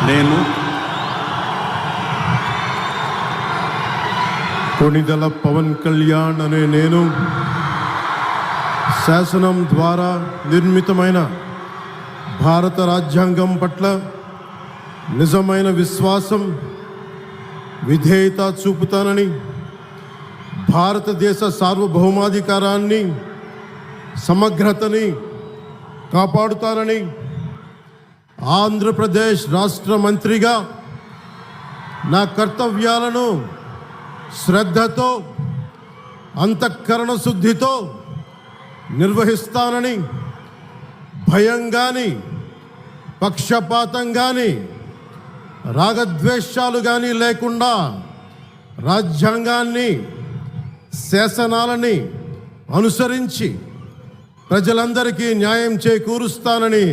నేను కొణిదెల పవన్ కళ్యాణ్ అనే నేను శాసనం ద్వారా నిర్మితమైన భారత రాజ్యాంగం పట్ల నిజమైన విశ్వాసం, విధేయత చూపుతానని, భారతదేశ సార్వభౌమాధికారాన్ని, సమగ్రతని కాపాడుతానని, ఆంధ్రప్రదేశ్ రాష్ట్ర మంత్రిగా నా కర్తవ్యాలను శ్రద్ధతో, అంతఃకరణ శుద్ధితో నిర్వహిస్తానని, భయం కానీ, పక్షపాతం కానీ, రాగద్వేషాలు కానీ లేకుండా రాజ్యాంగాన్ని, శాసనాలని అనుసరించి ప్రజలందరికీ న్యాయం చేకూరుస్తానని